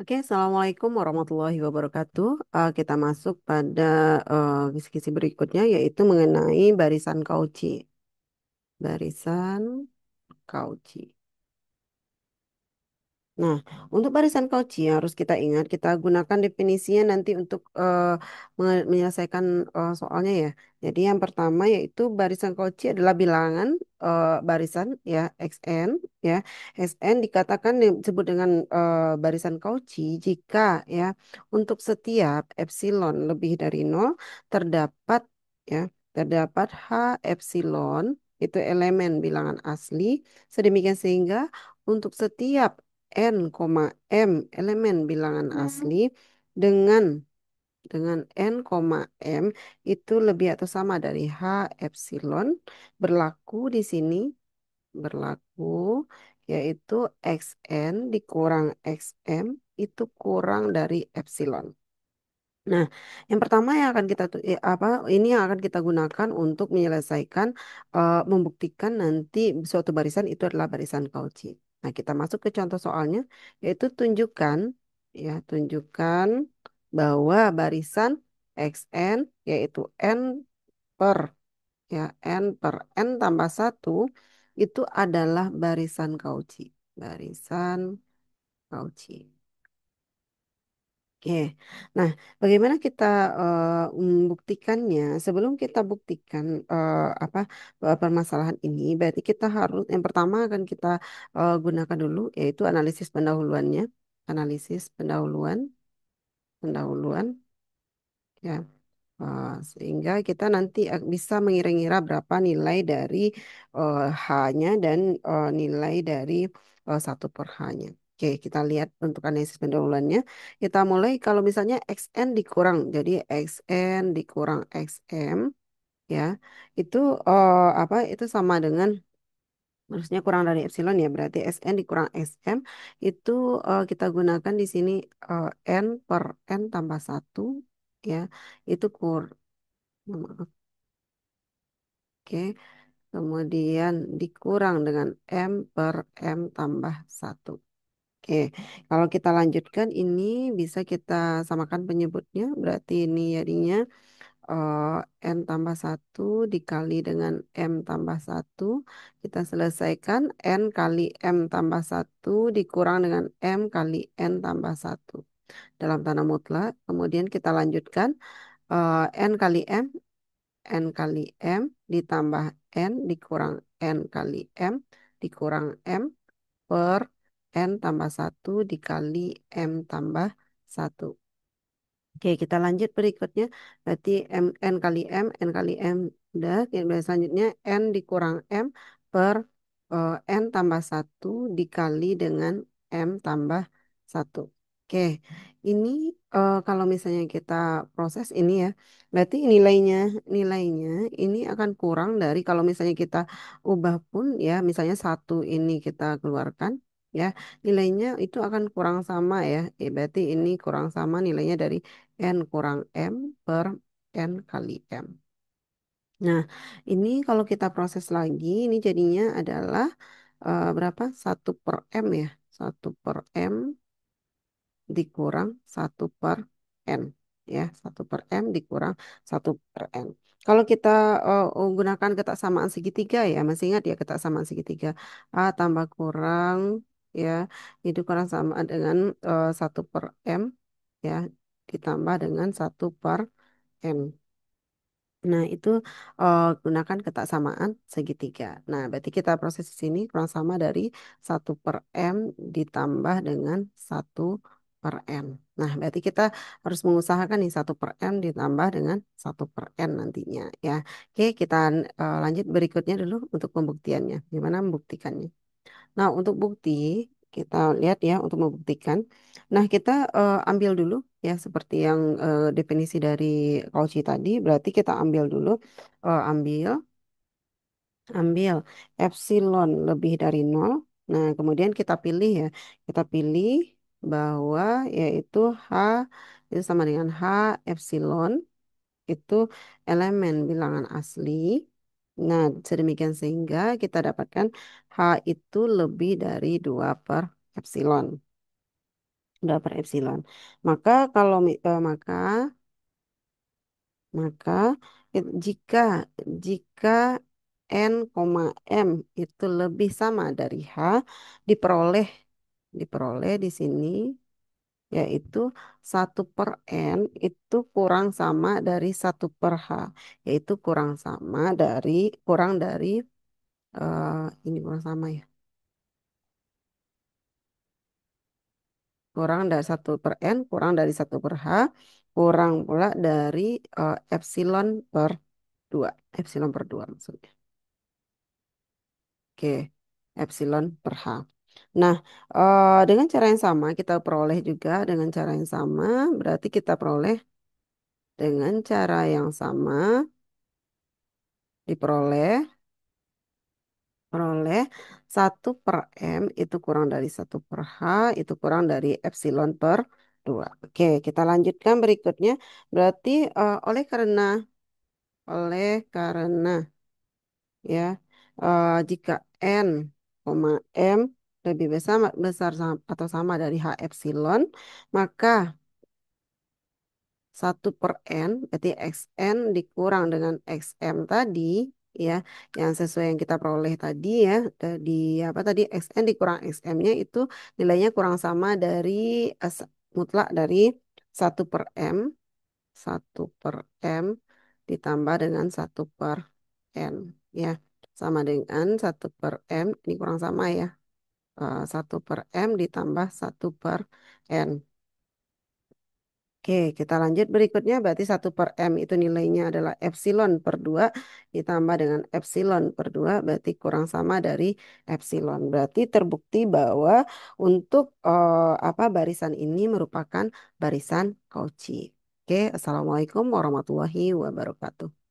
Oke, Assalamualaikum warahmatullahi wabarakatuh. Kita masuk pada kisi-kisi berikutnya, yaitu mengenai barisan Cauchy. Barisan Cauchy. Nah, untuk barisan Cauchy yang harus kita ingat, kita gunakan definisinya nanti untuk menyelesaikan soalnya ya. Jadi yang pertama yaitu barisan Cauchy adalah bilangan barisan ya XN ya. XN dikatakan disebut dengan barisan Cauchy jika ya untuk setiap epsilon lebih dari nol terdapat ya terdapat H epsilon itu elemen bilangan asli sedemikian sehingga untuk setiap n, m elemen bilangan asli dengan n, m itu lebih atau sama dari h epsilon berlaku di sini berlaku yaitu xn dikurang xm itu kurang dari epsilon. Nah, yang pertama yang akan kita ini yang akan kita gunakan untuk menyelesaikan membuktikan nanti suatu barisan itu adalah barisan Cauchy. Nah, kita masuk ke contoh soalnya yaitu tunjukkan bahwa barisan xn yaitu n per n per n tambah satu itu adalah barisan Cauchy. Barisan Cauchy. Oke, nah bagaimana kita membuktikannya? Sebelum kita buktikan apa permasalahan ini, berarti kita harus yang pertama akan kita gunakan dulu yaitu analisis pendahuluannya, analisis pendahuluan, ya. Sehingga kita nanti bisa mengira-ngira berapa nilai dari H-nya dan nilai dari 1 per H-nya. Oke, kita lihat untuk analisis pendahuluannya. Kita mulai kalau misalnya XN dikurang, jadi XN dikurang XM, ya, itu apa? Itu sama dengan harusnya kurang dari epsilon ya, berarti SN dikurang SM itu kita gunakan di sini N per N tambah satu ya, itu maaf, oke. Kemudian dikurang dengan M per M tambah satu. Oke, kalau kita lanjutkan ini bisa kita samakan penyebutnya. Berarti ini jadinya N tambah satu dikali dengan M tambah satu. Kita selesaikan N kali M tambah satu dikurang dengan M kali N tambah satu. Dalam tanda mutlak. Kemudian kita lanjutkan N kali M N kali M ditambah N dikurang N kali M dikurang M per N tambah satu dikali M tambah satu. Oke, kita lanjut berikutnya. Berarti N kali N kali M. Udah, selanjutnya N dikurang M per N tambah satu dikali dengan M tambah satu. Oke, ini kalau misalnya kita proses ini ya, berarti nilainya ini akan kurang dari kalau misalnya kita ubah pun ya, misalnya satu ini kita keluarkan ya, nilainya itu akan kurang sama ya. Berarti ini kurang sama nilainya dari N kurang M per N kali M. Nah, ini kalau kita proses lagi, ini jadinya adalah berapa? 1 per M ya. 1 per M dikurang 1 per N. Ya, 1 per M dikurang 1 per N. Kalau kita gunakan ketaksamaan segitiga ya, masih ingat ya ketaksamaan segitiga. A tambah kurang ya, itu kurang sama dengan 1 per M ya, ditambah dengan 1 per N. Nah, itu gunakan ketaksamaan segitiga. Nah, berarti kita proses di sini kurang sama dari 1 per M ditambah dengan 1 per N. Nah, berarti kita harus mengusahakan nih 1 per M ditambah dengan 1 per N nantinya ya. Oke, kita lanjut berikutnya dulu untuk pembuktiannya. Gimana membuktikannya? Nah, untuk bukti, kita lihat ya untuk membuktikan. Nah, kita ambil dulu ya seperti yang definisi dari Cauchy tadi. Berarti kita ambil dulu, ambil epsilon lebih dari nol. Nah, kemudian kita pilih ya. Kita pilih bahwa yaitu H itu sama dengan H epsilon itu elemen bilangan asli. Nah, sedemikian sehingga kita dapatkan H itu lebih dari 2 per epsilon. 2 per epsilon. Maka kalau maka jika jika n, m itu lebih sama dari h, diperoleh diperoleh di sini yaitu 1 per n itu kurang sama dari 1 per h, yaitu kurang dari eh, ini kurang sama ya, kurang dari 1 per n, kurang dari 1 per h, kurang pula dari epsilon per 2, epsilon per 2 maksudnya. Oke, epsilon per h. Nah, dengan cara yang sama kita peroleh juga dengan cara yang sama, berarti kita peroleh dengan cara yang sama diperoleh peroleh 1 per m itu kurang dari 1 per h itu kurang dari epsilon per 2. Oke, kita lanjutkan berikutnya. Berarti oleh karena ya jika n, m lebih besar besar atau sama dari h epsilon, maka 1 per n berarti xn dikurang dengan xm tadi ya, yang sesuai yang kita peroleh tadi ya, di apa tadi, xn dikurang xm-nya itu nilainya kurang sama dari mutlak dari 1 per m, 1 per m ditambah dengan 1 per n ya, sama dengan 1 per m ini kurang sama ya, 1 per m ditambah 1 per n. Oke, kita lanjut berikutnya. Berarti 1 per m itu nilainya adalah epsilon per 2 ditambah dengan epsilon per 2 berarti kurang sama dari epsilon. Berarti terbukti bahwa untuk apa barisan ini merupakan barisan Cauchy. Oke, Assalamualaikum warahmatullahi wabarakatuh.